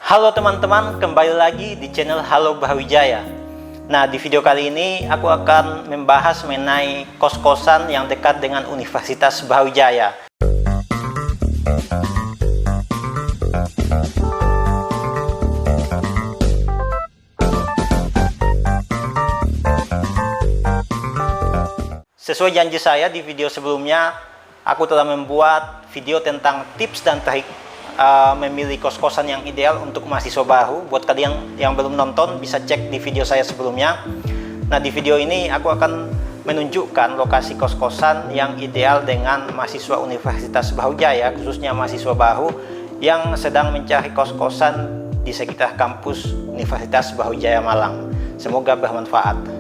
Halo teman-teman, kembali lagi di channel Halo Brawijaya. Nah, di video kali ini aku akan membahas mengenai kos-kosan yang dekat dengan Universitas Brawijaya. Sesuai janji saya di video sebelumnya, aku telah membuat video tentang tips dan trik memilih kos-kosan yang ideal untuk mahasiswa baru. Buat kalian yang belum nonton, bisa cek di video saya sebelumnya. Nah, di video ini aku akan menunjukkan lokasi kos-kosan yang ideal dengan mahasiswa Universitas Brawijaya, khususnya mahasiswa baru yang sedang mencari kos-kosan di sekitar kampus Universitas Brawijaya Malang. Semoga bermanfaat.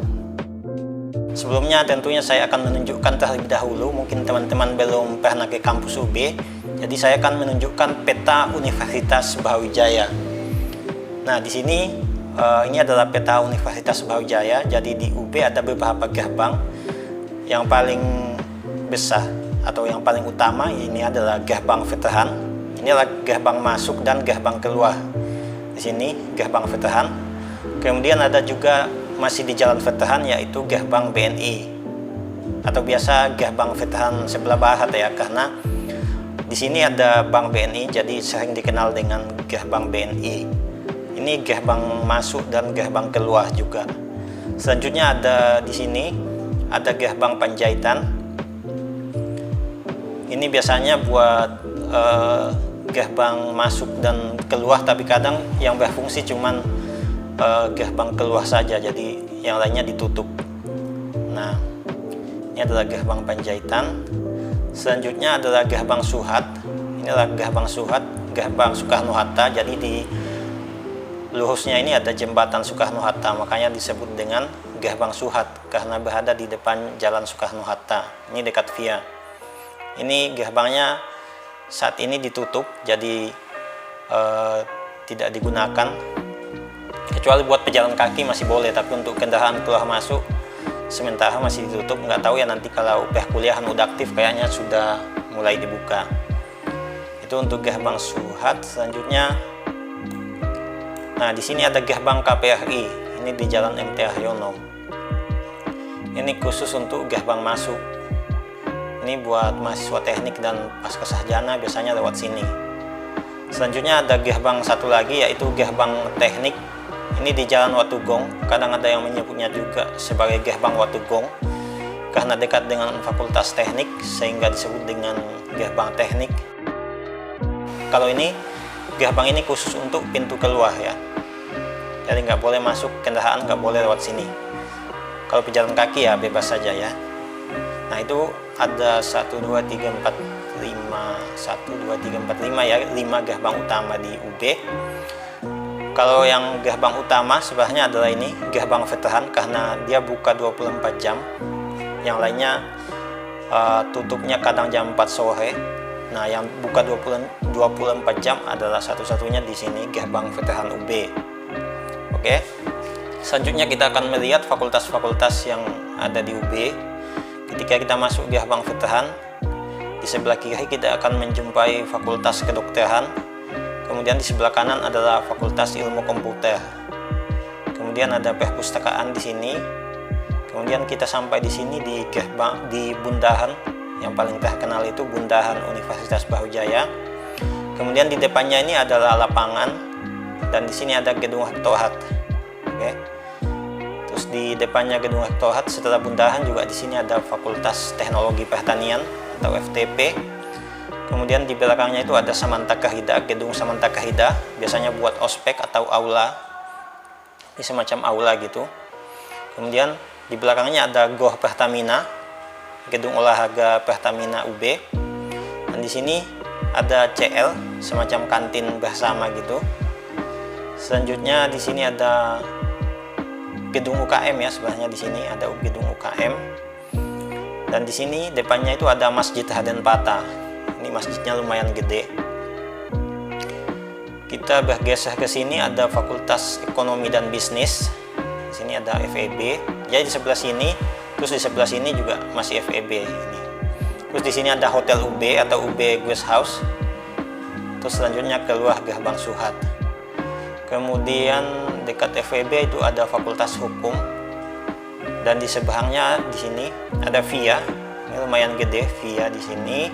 Sebelumnya tentunya saya akan menunjukkan terlebih dahulu, mungkin teman-teman belum pernah ke kampus UB, jadi saya akan menunjukkan peta Universitas Brawijaya. Nah, di sini ini adalah peta Universitas Brawijaya. Jadi di UB ada beberapa gerbang. Yang paling besar atau yang paling utama ini adalah gerbang veteran. Ini adalah gerbang masuk dan gerbang keluar. Di sini gerbang veteran. Kemudian ada juga masih di jalan veteran, yaitu gerbang BNI atau biasa gerbang veteran sebelah barat ya, karena di sini ada Bank BNI, jadi sering dikenal dengan gerbang BNI. Ini gerbang masuk dan gerbang keluar juga. Selanjutnya ada di sini ada gerbang Panjaitan. Ini biasanya buat gerbang masuk dan keluar, tapi kadang yang berfungsi cuman gerbang keluar saja, jadi yang lainnya ditutup. Nah, ini adalah gerbang Panjaitan. Selanjutnya adalah gerbang Suhat. Ini adalah gerbang Suhat, gerbang Soekarno-Hatta. Jadi di lurusnya ini ada jembatan Soekarno-Hatta, makanya disebut dengan gerbang Suhat karena berada di depan jalan Soekarno-Hatta. Ini dekat via. Ini gerbangnya saat ini ditutup, jadi tidak digunakan. Kecuali buat pejalan kaki masih boleh, tapi untuk kendaraan keluar masuk sementara masih ditutup. Nggak tahu ya, nanti kalau perkuliahan udah aktif kayaknya sudah mulai dibuka. Itu untuk gerbang Suhat. Selanjutnya, nah di sini ada gerbang KPRI. Ini di Jalan MT Haryono. Ini khusus untuk gerbang masuk. Ini buat mahasiswa teknik dan pascasarjana biasanya lewat sini. Selanjutnya ada gerbang satu lagi, yaitu gerbang teknik. Ini di Jalan Watugong, kadang ada yang menyebutnya juga sebagai gerbang Watugong karena dekat dengan Fakultas Teknik sehingga disebut dengan gerbang teknik. Kalau ini, gerbang ini khusus untuk pintu keluar ya, jadi nggak boleh masuk kendaraan, nggak boleh lewat sini. Kalau pejalan kaki ya bebas saja ya. Nah, itu ada 1, 2, 3, 4, 5 1, 2, 3, 4, 5 ya, 5 gerbang utama di UB. Kalau yang gerbang utama sebenarnya adalah ini gerbang veteran karena dia buka 24 jam. Yang lainnya tutupnya kadang jam 4 sore. Nah, yang buka 24 jam adalah satu-satunya di sini gerbang veteran UB. Oke. Selanjutnya kita akan melihat fakultas-fakultas yang ada di UB. Ketika kita masuk gerbang veteran, di sebelah kiri kita akan menjumpai Fakultas Kedokteran. Kemudian di sebelah kanan adalah Fakultas Ilmu Komputer. Kemudian ada perpustakaan di sini. Kemudian kita sampai di sini di gerbang di bundaran yang paling terkenal itu bundaran Universitas Brawijaya. Kemudian di depannya ini adalah lapangan dan di sini ada gedung rektorat. Oke. Terus di depannya gedung rektorat setelah bundaran juga di sini ada Fakultas Teknologi Pertanian atau FTP. Kemudian di belakangnya itu ada Samantakarida, gedung Samantakarida, biasanya buat ospek atau aula, ini semacam aula gitu. Kemudian di belakangnya ada Gor Pertamina, gedung olahraga Pertamina UB. Dan di sini ada CL, semacam kantin bersama gitu. Selanjutnya di sini ada gedung UKM ya, sebelahnya di sini ada gedung UKM. Dan di sini depannya itu ada Masjid Raden Patah. Ini masjidnya lumayan gede. Kita bergeser ke sini ada Fakultas Ekonomi dan Bisnis. Di sini ada FEB. Jadi di sebelah sini, terus di sebelah sini juga masih FEB ini. Terus di sini ada Hotel UB atau UB Guest House. Terus selanjutnya keluar gerbang Suhat. Kemudian dekat FEB itu ada Fakultas Hukum, dan di sebelahnya di sini ada VIA, ini lumayan gede VIA di sini.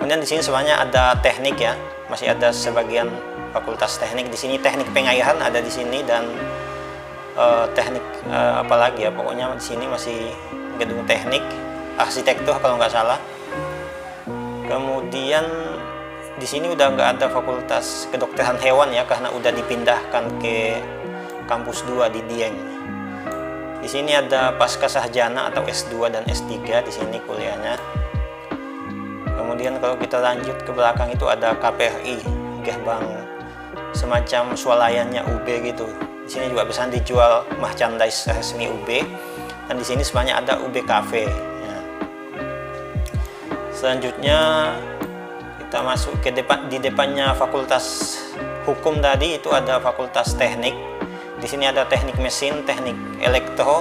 Kemudian di sini sebenarnya ada teknik ya, masih ada sebagian fakultas teknik di sini, teknik pengairan ada di sini, dan teknik apalagi ya, pokoknya di sini masih gedung teknik arsitektur kalau nggak salah. Kemudian di sini udah nggak ada fakultas kedokteran hewan ya, karena udah dipindahkan ke kampus 2 di Dieng. Di sini ada pasca sarjana atau S2 dan S3 di sini kuliahnya. Kemudian kalau kita lanjut ke belakang itu ada KPRI, gerbang semacam swalayannya UB gitu. Di sini juga bisa dijual merchandise resmi UB, dan di sini sebenarnya ada UB Cafe. Ya. Selanjutnya kita masuk ke depan, di depannya Fakultas Hukum tadi itu ada Fakultas Teknik. Di sini ada teknik mesin, teknik elektro,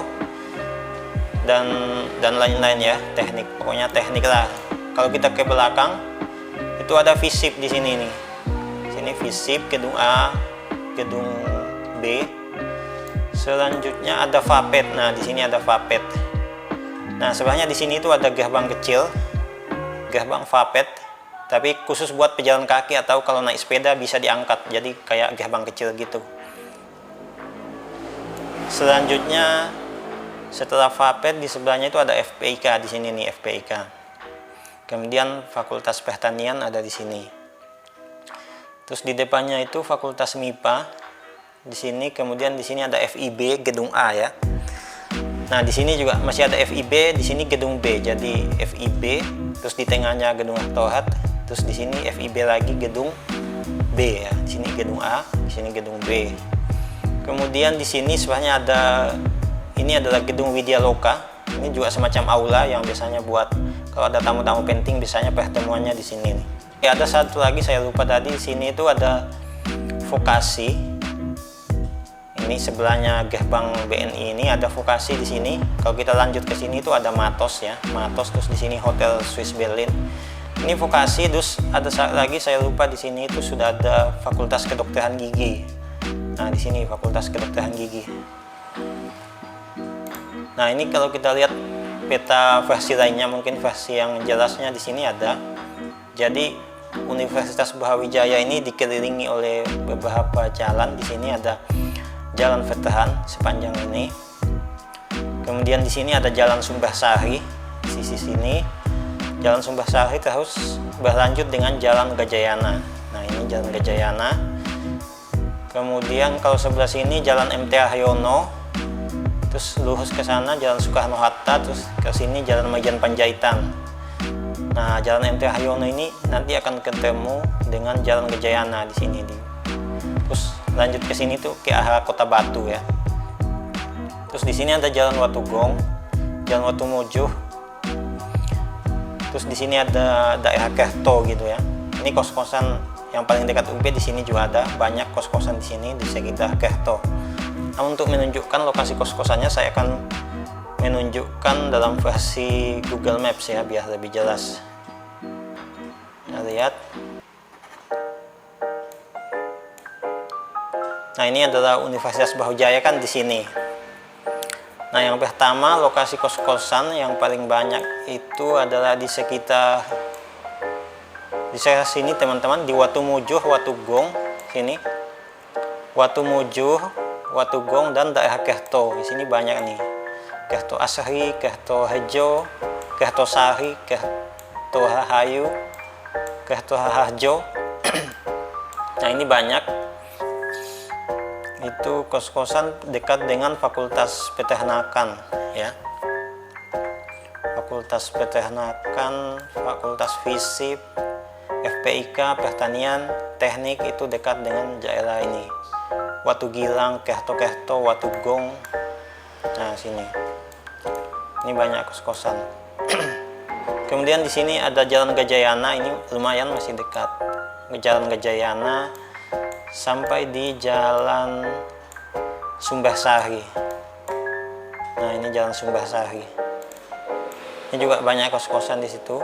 dan lain-lain ya, teknik, pokoknya teknik lah. Kalau kita ke belakang itu ada FISIP di sini nih. Di sini FISIP gedung A, gedung B. Selanjutnya ada FAPET. Nah, di sini ada FAPET. Nah, sebenarnya di sini itu ada gerbang kecil, gerbang FAPET, tapi khusus buat pejalan kaki atau kalau naik sepeda bisa diangkat, jadi kayak gerbang kecil gitu. Selanjutnya setelah FAPET di sebelahnya itu ada FPIK di sini nih, FPIK. Kemudian Fakultas Pertanian ada di sini. Terus di depannya itu Fakultas MIPA di sini. Kemudian di sini ada FIB gedung A ya. Nah, di sini juga masih ada FIB, di sini gedung B. Jadi FIB, terus di tengahnya gedung rektorat, terus di sini FIB lagi gedung B ya. Di sini gedung A, di sini gedung B. Kemudian di sini sebenarnya ada, ini adalah gedung Widya Loka. Ini juga semacam aula yang biasanya buat kalau ada tamu-tamu penting biasanya pertemuannya di sini nih. Ya, ada satu lagi saya lupa tadi, di sini itu ada vokasi. Ini sebelahnya gerbang BNI ini ada vokasi di sini. Kalau kita lanjut ke sini itu ada Matos ya, Matos, terus di sini Hotel Swiss Berlin. Ini vokasi, terus ada lagi saya lupa di sini itu sudah ada Fakultas Kedokteran Gigi. Nah, di sini Fakultas Kedokteran Gigi. Nah, ini kalau kita lihat peta versi lainnya, mungkin versi yang jelasnya di sini ada. Jadi Universitas Brawijaya ini dikelilingi oleh beberapa jalan. Di sini ada Jalan Veteran sepanjang ini. Kemudian di sini ada Jalan Sumbersari di sisi sini. Jalan Sumbersari terus berlanjut dengan Jalan Gajayana. Nah, ini Jalan Gajayana. Kemudian kalau sebelah sini Jalan MT Haryono, terus lurus ke sana Jalan Soekarno-Hatta, terus ke sini Jalan Majen Panjaitan. Nah, Jalan MT Haryono ini nanti akan ketemu dengan Jalan Gajayana di sini. Terus lanjut ke sini tuh ke arah Kota Batu ya. Terus di sini ada Jalan Watugong, Jalan Watumujuh. Terus di sini ada daerah Kerto gitu ya. Ini kos-kosan yang paling dekat UB, di sini juga ada banyak kos-kosan di sini di sekitar Kerto. Nah, untuk menunjukkan lokasi kos-kosannya saya akan menunjukkan dalam versi Google Maps ya biar lebih jelas. Nah, lihat. Nah, ini adalah Universitas Brawijaya kan di sini. Nah, yang pertama lokasi kos-kosan yang paling banyak itu adalah di sekitar sini teman-teman, di Watumujuh, Watugong sini. Watumujuh, Watugong, dan daerah Kerto. Di sini banyak nih. Kerto Asri, Kerto Hejo, Kerto Sari, Kerto Rahayu, Kerto Harjo. Nah, ini banyak. Itu kos-kosan dekat dengan Fakultas Peternakan ya. Fakultas Peternakan, Fakultas FISIP, FPIK, Pertanian, Teknik itu dekat dengan daerah ini. Watugilang, Kerto-Kerto, Watugong. Nah, sini. Ini banyak kos-kosan. Kemudian di sini ada Jalan Gajayana, ini lumayan masih dekat. Jalan Gajayana sampai di Jalan Sumbersari. Nah, ini Jalan Sumbersari. Ini juga banyak kos-kosan di situ.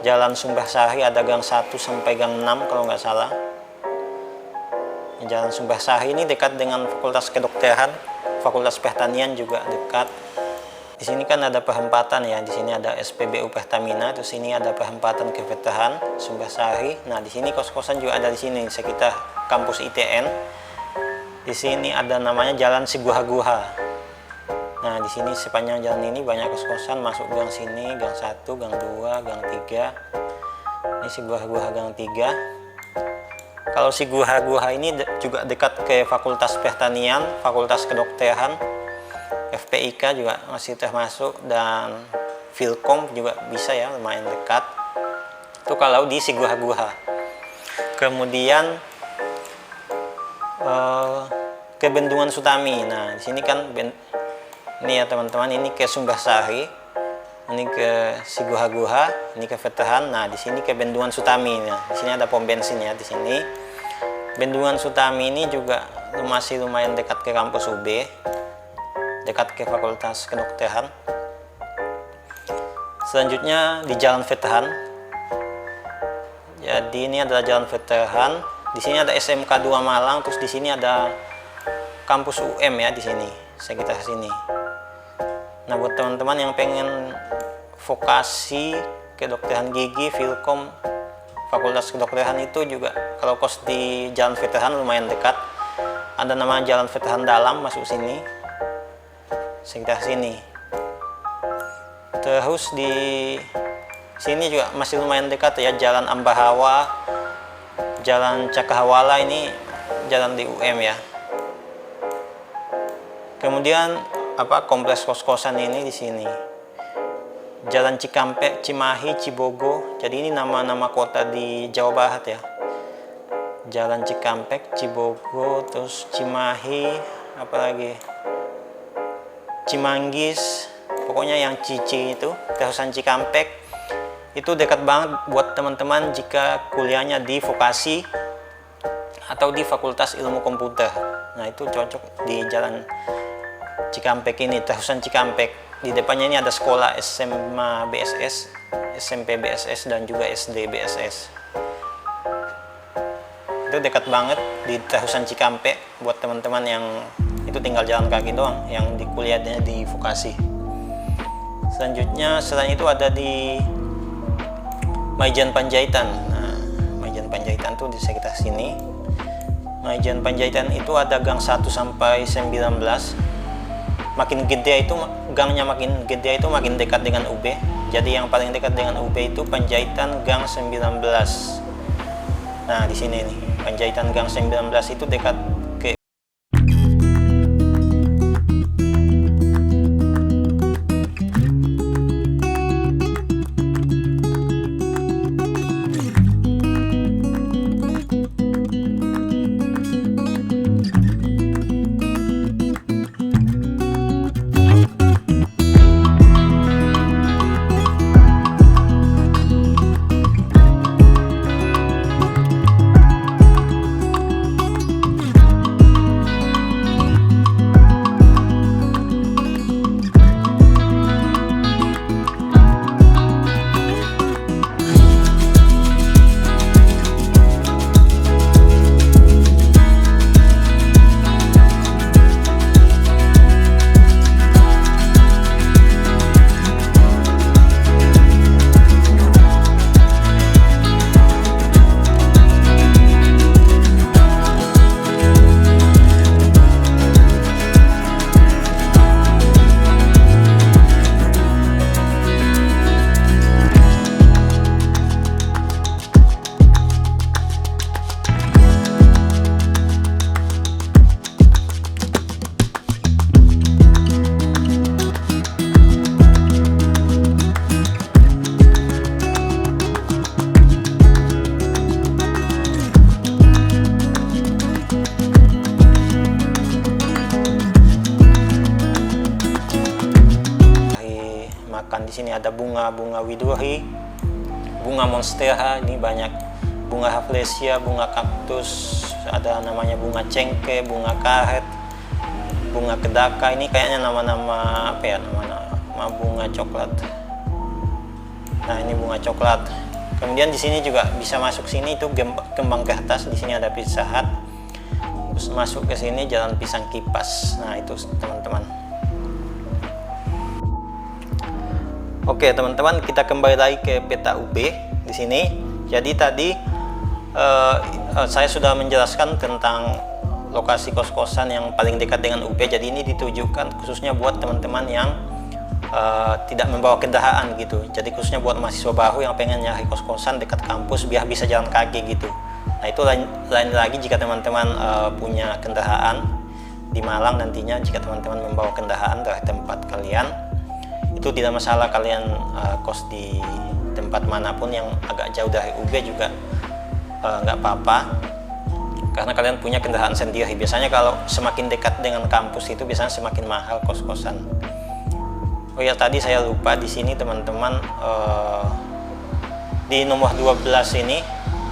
Jalan Sumbersari ada gang 1 sampai gang 6 kalau nggak salah. Jalan Sumbersari ini dekat dengan Fakultas Kedokteran, Fakultas Pertanian juga dekat. Di sini kan ada perempatan ya, di sini ada SPBU Pertamina, terus ini ada perempatan ke Veteran Sumbersari. Nah, di sini kos-kosan juga ada di sini sekitar kampus ITN. Di sini ada namanya Jalan Siguha-Guha. Nah, di sini sepanjang jalan ini banyak kos-kosan, masuk gang sini, gang 1, gang 2, gang 3. Ini Siguha-Guha gang 3. Kalau Siguha-Guha ini juga dekat ke Fakultas Pertanian, Fakultas Kedokteran, FPIK juga masih termasuk, dan Filkom juga bisa ya, lumayan dekat. Itu kalau di Siguha-Guha. Kemudian ke Bendungan Sutami. Nah, di sini kan ini ya teman-teman, ini ke Sumbersari, ini ke Siguha-Guha, ini ke Veteran. Nah, di sini ke Bendungan Sutami. Nah, di sini ada pom bensin ya di sini. Bendungan Sutami ini juga masih lumayan dekat ke kampus UB, dekat ke Fakultas Kedokteran. Selanjutnya di Jalan Veteran. Jadi ini adalah Jalan Veteran. Di sini ada SMK 2 Malang, terus di sini ada kampus UM ya di sini, sekitar sini. Nah, buat teman-teman yang pengen vokasi kedokteran gigi, Filkom, Fakultas Kedokteran itu juga kalau kos di Jalan Veteran lumayan dekat. Ada nama Jalan Veteran Dalam, masuk sini, sekitar sini. Terus di sini juga masih lumayan dekat ya, Jalan Ambahawa, Jalan Cakrawala, ini jalan di UM ya. Kemudian kompleks kos-kosan ini di sini. Jalan Cikampek, Cimahi, Cibogo. Jadi ini nama-nama kota di Jawa Barat ya. Jalan Cikampek, Cibogo, terus Cimahi, apalagi Cimanggis. Pokoknya yang Cici itu, terusan Cikampek. Itu dekat banget buat teman-teman jika kuliahnya di vokasi atau di Fakultas Ilmu Komputer. Nah, itu cocok di Jalan Cikampek ini, terusan Cikampek. Di depannya ini ada sekolah SMA BSS, SMP BSS, dan juga SD BSS. Itu dekat banget di terusan Cikampek buat teman-teman yang itu tinggal jalan kaki doang, yang di kuliahnya di vokasi. Selanjutnya selain itu ada di Maijen Panjaitan. Nah, Maijen Panjaitan tuh di sekitar sini. Maijen Panjaitan itu ada gang 1 sampai 19. Makin gede itu gangnya, makin gede itu makin dekat dengan UB. Jadi yang paling dekat dengan UB itu Panjaitan gang 19. Nah, di sini nih, Panjaitan gang 19 itu dekat ke di sini ada bunga widuri, bunga monstera, ini banyak bunga rafflesia, bunga kaktus, ada namanya bunga cengkeh, bunga karet, bunga kedaka. Ini kayaknya nama-nama apa ya, nama bunga coklat. Nah, ini bunga coklat. Kemudian di sini juga bisa masuk sini itu kembang kertas. Di sini ada Pizza Hut. Terus masuk ke sini Jalan Pisang Kipas. Nah itu teman-teman. Oke teman-teman, kita kembali lagi ke peta UB di sini. Jadi tadi saya sudah menjelaskan tentang lokasi kos-kosan yang paling dekat dengan UB. Jadi ini ditujukan khususnya buat teman-teman yang tidak membawa kendaraan gitu. Jadi khususnya buat mahasiswa baru yang pengen nyari kos-kosan dekat kampus biar bisa jalan kaki gitu. Nah itu lain lagi jika teman-teman punya kendaraan di Malang nantinya, jika teman-teman membawa kendaraan dari tempat kalian, itu tidak masalah kalian kos di tempat manapun yang agak jauh dari UB juga nggak apa-apa, karena kalian punya kendaraan sendiri. Biasanya kalau semakin dekat dengan kampus itu biasanya semakin mahal kos-kosan. Oh ya, tadi saya lupa di sini teman-teman, di nomor 12 ini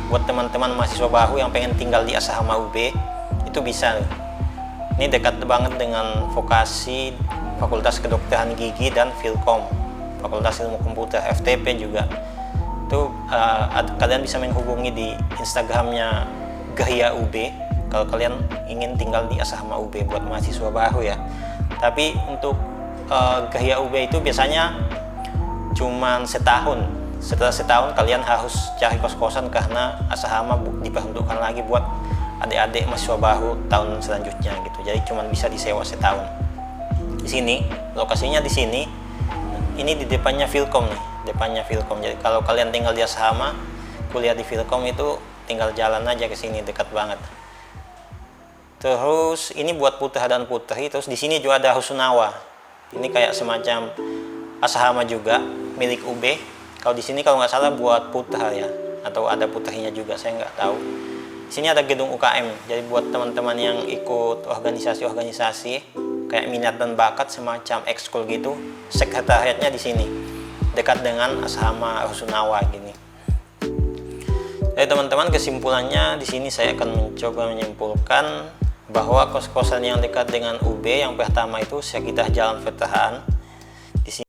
buat teman-teman mahasiswa baru yang pengen tinggal di asrama UB itu bisa. Ini dekat banget dengan vokasi, Fakultas Kedokteran Gigi dan Filkom, Fakultas Ilmu Komputer, FTP juga. Itu kalian bisa menghubungi di Instagramnya Gahia UB kalau kalian ingin tinggal di asrama UB buat mahasiswa baru ya. Tapi untuk Gahia UB itu biasanya cuman setahun. Setelah setahun kalian harus cari kos-kosan karena asrama diperuntukkan lagi buat adik-adik mahasiswa baru tahun selanjutnya gitu. Jadi cuman bisa disewa setahun. Di sini lokasinya di sini. Ini di depannya Filkom nih, depannya Filkom. Jadi kalau kalian tinggal di asrama, kuliah di Filkom itu tinggal jalan aja ke sini, dekat banget. Terus ini buat putra dan putri. Terus di sini juga ada Rusunawa. Ini kayak semacam asrama juga milik UB. Kalau di sini kalau nggak salah buat putra ya, atau ada putrinya juga, saya nggak tahu. Di sini ada gedung UKM. Jadi buat teman-teman yang ikut organisasi-organisasi kayak minat dan bakat semacam ekskul gitu, sekretariatnya di sini, dekat dengan asrama Rusunawa gini. Jadi teman-teman, kesimpulannya di sini saya akan mencoba menyimpulkan bahwa kos-kosan yang dekat dengan UB yang pertama itu sekitar Jalan Veteran. Di sini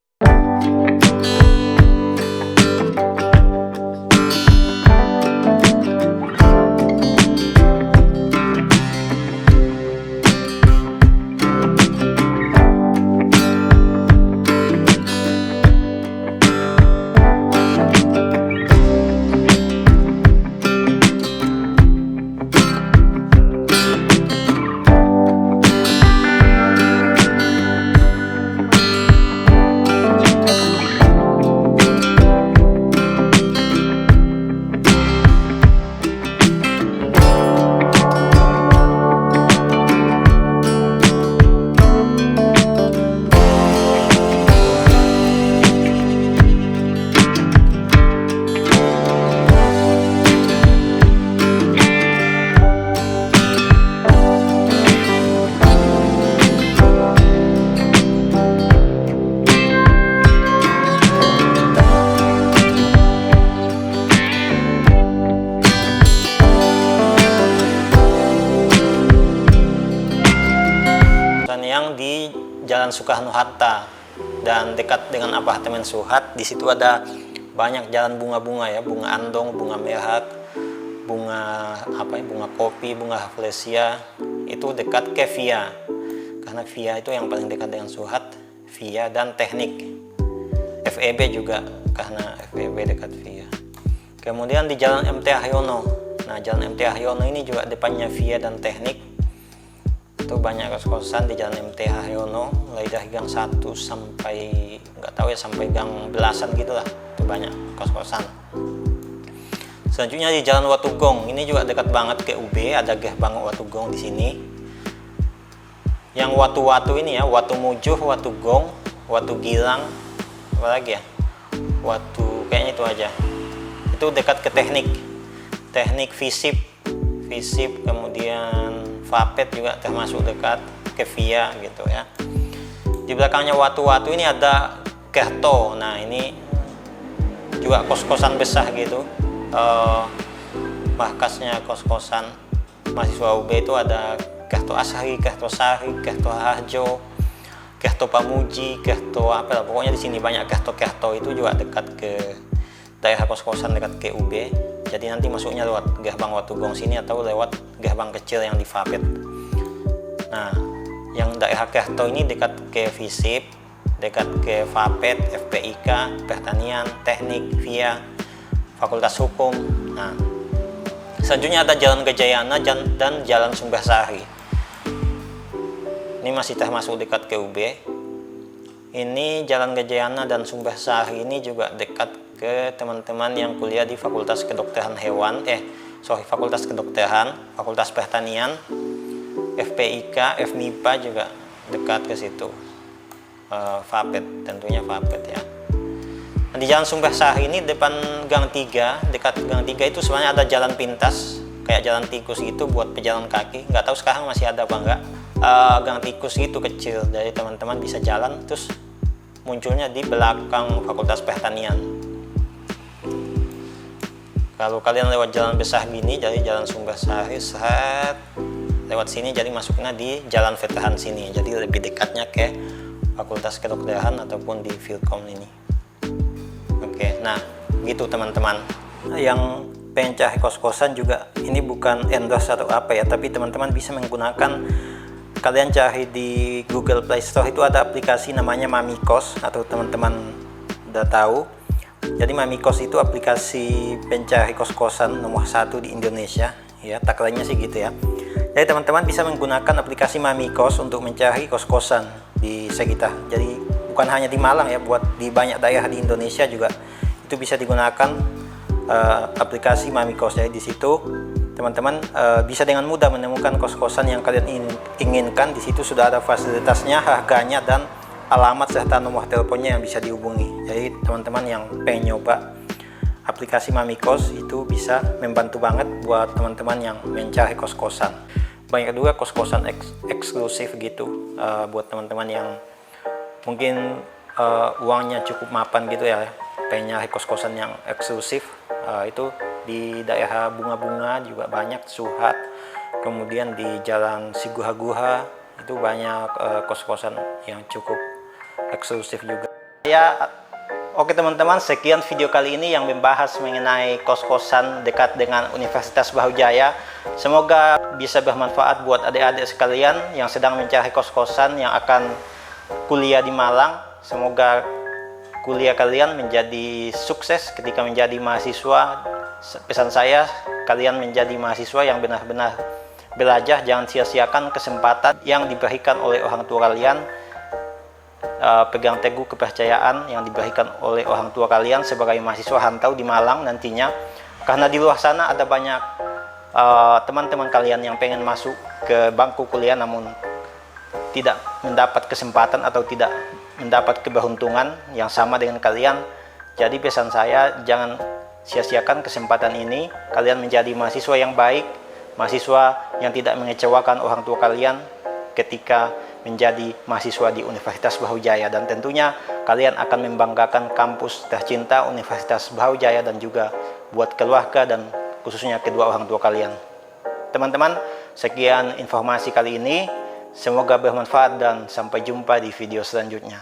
yang di Jalan Soekarno-Hatta dan dekat dengan apartemen Suhat. Di situ ada banyak jalan bunga-bunga ya, bunga andong, bunga merah, bunga bunga kopi, bunga rafflesia. Itu dekat ke VIA, karena VIA itu yang paling dekat dengan Suhat, VIA dan Teknik. FEB juga karena FEB dekat VIA. Kemudian di Jalan MT Haryono. Nah, Jalan MT Haryono ini juga depannya VIA dan Teknik. Itu banyak kos-kosan di Jalan MT Haryono, mulai dari gang 1 sampai nggak tahu ya, sampai gang belasan gitulah. Itu banyak kos-kosan. Selanjutnya di Jalan Watugong, ini juga dekat banget ke UB, ada gerbang Watugong di sini. Yang Watu-Watu ini ya, Watu Mujuh, Watugong, Watu Gilang, apa lagi ya? Watu, kayaknya itu aja. Itu dekat ke Teknik FISIP, kemudian Vapet juga termasuk dekat ke VIA gitu ya. Di belakangnya Watu-Watu ini ada Kerto. Nah, ini juga kos-kosan besar gitu. Markasnya kos-kosan mahasiswa UB itu ada Kerto Asari, Kerto Sari, Kerto Harjo, Kerto Pamuji, Kerto apa lah. Pokoknya di sini banyak Kerto. Itu juga dekat ke daerah kos-kosan dekat ke UB, Jadi nanti masuknya lewat gerbang Watugong sini atau lewat gerbang kecil yang di Fapet. Nah, yang daerah Kerto ini dekat ke FISIP, dekat ke Fapet, FPIK, Pertanian, Teknik, VIA, Fakultas Hukum. Nah, selanjutnya ada Jalan Gajayana dan Jalan Sumbersari. Ini masih termasuk dekat ke UB. Ini Jalan Gajayana dan Sumbersari ini juga dekat ke teman-teman yang kuliah di Fakultas Kedokteran Hewan, Fakultas Kedokteran, Fakultas Pertanian, FPIK, FMIPA juga dekat ke situ. Fapet, tentunya Fapet ya. Nah, di Jalan Sumbersari ini depan Gang 3, dekat Gang 3 itu sebenarnya ada jalan pintas, kayak jalan tikus gitu buat pejalan kaki. Nggak tahu sekarang masih ada apa enggak. Gang tikus itu kecil, jadi teman-teman bisa jalan, terus munculnya di belakang Fakultas Pertanian. Kalau kalian lewat jalan besar gini, jadi Jalan Sumbersari, lewat sini, jadi masuknya di Jalan Veteran sini, jadi lebih dekatnya ke Fakultas Kedokteran ataupun di Filkom ini. Oke, nah gitu teman-teman. Yang pengen cari kos-kosan juga, ini bukan endorse atau apa ya, tapi teman-teman bisa menggunakan, kalian cari di Google Play Store itu ada aplikasi namanya Mamikos, atau teman-teman udah tahu. Jadi Mamikos itu aplikasi pencari kos-kosan nomor 1 di Indonesia ya, tagline-nya sih gitu ya. Jadi teman-teman bisa menggunakan aplikasi Mamikos untuk mencari kos-kosan di sekitar. Jadi bukan hanya di Malang ya, buat di banyak daerah di Indonesia juga itu bisa digunakan aplikasi Mamikos. Jadi di situ teman-teman bisa dengan mudah menemukan kos-kosan yang kalian inginkan. Di situ sudah ada fasilitasnya, harganya, dan alamat serta nomor teleponnya yang bisa dihubungi. Jadi teman-teman yang pengen nyoba aplikasi Mamikos itu bisa membantu banget buat teman-teman yang mencari kos-kosan. Banyak juga kos-kosan eksklusif gitu buat teman-teman yang mungkin uangnya cukup mapan gitu ya, pengen nyari kos-kosan yang eksklusif. Itu di daerah Bunga-Bunga juga banyak, Suhat, kemudian di Jalan Siguha-Guha itu banyak kos-kosan yang cukup eksklusif juga ya. Oke teman-teman, sekian video kali ini yang membahas mengenai kos-kosan dekat dengan Universitas Brawijaya. Semoga bisa bermanfaat buat adik-adik sekalian yang sedang mencari kos-kosan yang akan kuliah di Malang. Semoga kuliah kalian menjadi sukses ketika menjadi mahasiswa. Pesan saya, kalian menjadi mahasiswa yang benar-benar belajar, jangan sia-siakan kesempatan yang diberikan oleh orang tua kalian. Pegang teguh kepercayaan yang diberikan oleh orang tua kalian sebagai mahasiswa rantau di Malang nantinya, karena di luar sana ada banyak teman-teman kalian yang pengen masuk ke bangku kuliah namun tidak mendapat kesempatan atau tidak mendapat keberuntungan yang sama dengan kalian. Jadi pesan saya, jangan sia-siakan kesempatan ini. Kalian menjadi mahasiswa yang baik, mahasiswa yang tidak mengecewakan orang tua kalian ketika menjadi mahasiswa di Universitas Brawijaya, dan tentunya kalian akan membanggakan kampus tercinta Universitas Brawijaya dan juga buat keluarga dan khususnya kedua orang tua kalian. Teman-teman, sekian informasi kali ini, semoga bermanfaat dan sampai jumpa di video selanjutnya.